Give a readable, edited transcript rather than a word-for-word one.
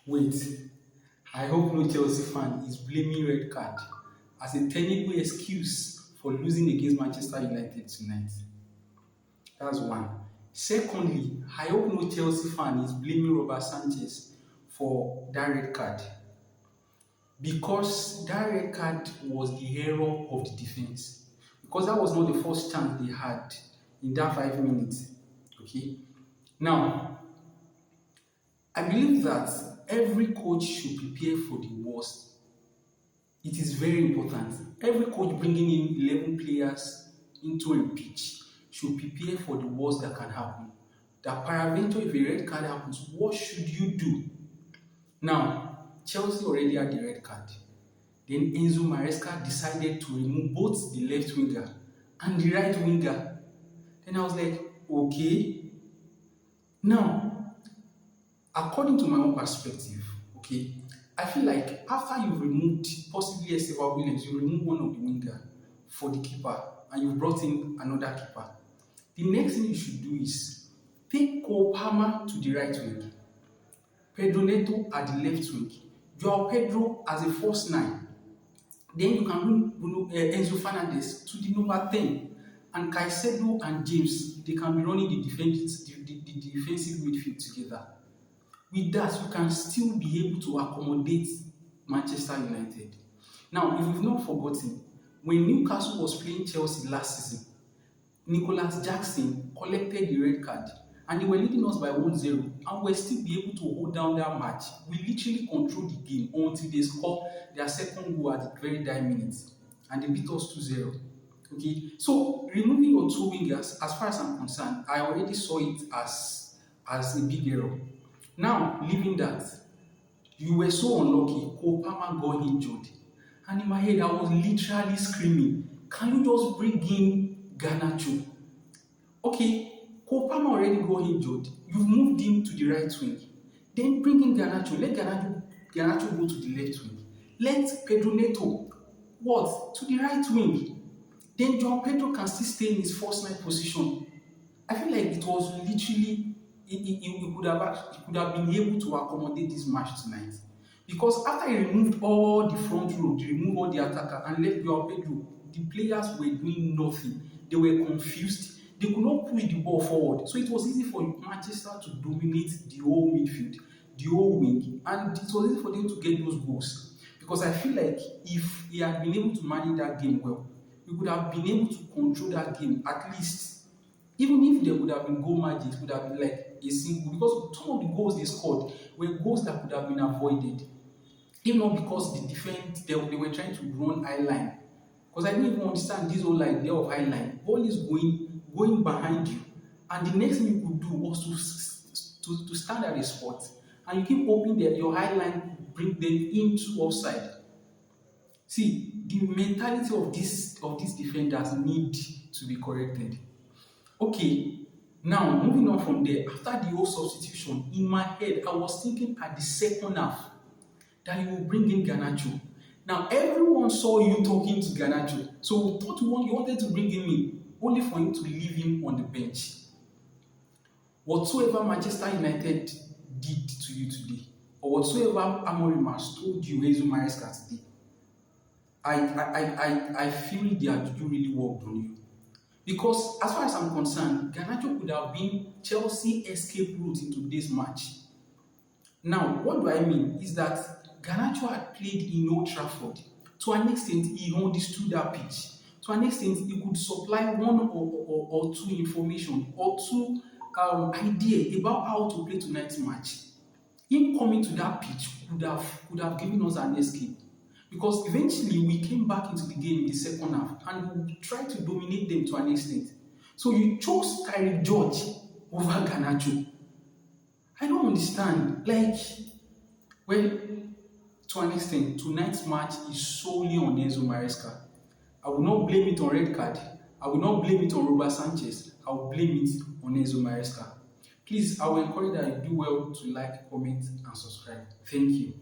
Wait, I hope no Chelsea fan is blaming red card as a tenable excuse for losing against Manchester United tonight. That's one. Secondly, I hope no Chelsea fan is blaming Robert Sanchez for that red card because that red card was the error of the defense. Because that was not the first chance they had in that 5 minutes. Okay. Now, I believe that every coach should prepare for the worst. It is very important. Every coach bringing in 11 players into a pitch should prepare for the worst that can happen. That peradventure, if a red card happens, what should you do? Now, Chelsea already had the red card. Then Enzo Maresca decided to remove both the left winger and the right winger. Then I was like, okay. Now, according to my own perspective, okay, I feel like after you've removed possibly Estevao Williams, you remove one of the winger for the keeper and you brought in another keeper. The next thing you should do is take Cole Palmer to the right wing, Pedro Neto at the left wing, Joao Pedro as a false 9. Then you can bring Enzo Fernandez to the number 10, and Caicedo and James, they can be running the defensive midfield together. With that, you can still be able to accommodate Manchester United. Now, if you've not forgotten, when Newcastle was playing Chelsea last season, Nicholas Jackson collected the red card and they were leading us by 1-0 and we're still be able to hold down that match. We literally controlled the game until they scored their second goal at the very dying minute and they beat us 2-0. Okay, so removing your two wingers, as far as I'm concerned, I already saw it as a big error. Now, leaving that, you were so unlucky, Cole Palmer got injured. And in my head, I was literally screaming, can you just bring in Garnacho? Okay, Cole Palmer already got injured. You've moved him to the right wing. Then bring in Garnacho. Let Garnacho go to the left wing. Let Pedro Neto, to the right wing. Then Joao Pedro can still stay in his first 9 position. I feel like it was literally, he could have been able to accommodate this match tonight. Because after he removed all the front row, he removed all the attacker and left Joao Pedro, the players were doing nothing. They were confused. They could not push the ball forward. So it was easy for Manchester to dominate the whole midfield, the whole wing, and it was easy for them to get those goals. Because I feel like if he had been able to manage that game well, we could have been able to control that game at least. Even if there would have been goal margin, it would have been like a single. Because some of the goals they scored were goals that could have been avoided. If not because the defense, they were trying to run high line. Because I didn't even understand this whole idea of high line. Ball is going behind you. And the next thing you could do was to stand at a spot. And you keep hoping that your high line bring them into offside. See, the mentality of these defenders need to be corrected. Okay, now moving on from there, after the whole substitution, in my head, I was thinking at the second half that you will bring in Garnacho. Now, everyone saw you talking to Garnacho, so we thought you wanted to bring him in, only for him to leave him on the bench. Whatsoever Manchester United did to you today, or whatsoever Amorim has told you, Enzo Maresca today, I feel that you really worked on you. Because as far as I'm concerned, Garnacho could have been Chelsea escape route into this match. Now, what do I mean is that Garnacho had played in Old Trafford. To an extent, he understood that pitch. To an extent, he could supply one or two information or two idea about how to play tonight's match. Him coming to that pitch could have given us an escape. Because eventually we came back into the game in the second half and we tried to dominate them to an extent. So you chose Kyrie George over Garnacho. I don't understand. To an extent, tonight's match is solely on Enzo Maresca. I will not blame it on red card. I will not blame it on Robert Sanchez. I will blame it on Enzo Maresca. Please, I will encourage that you do well to like, comment, and subscribe. Thank you.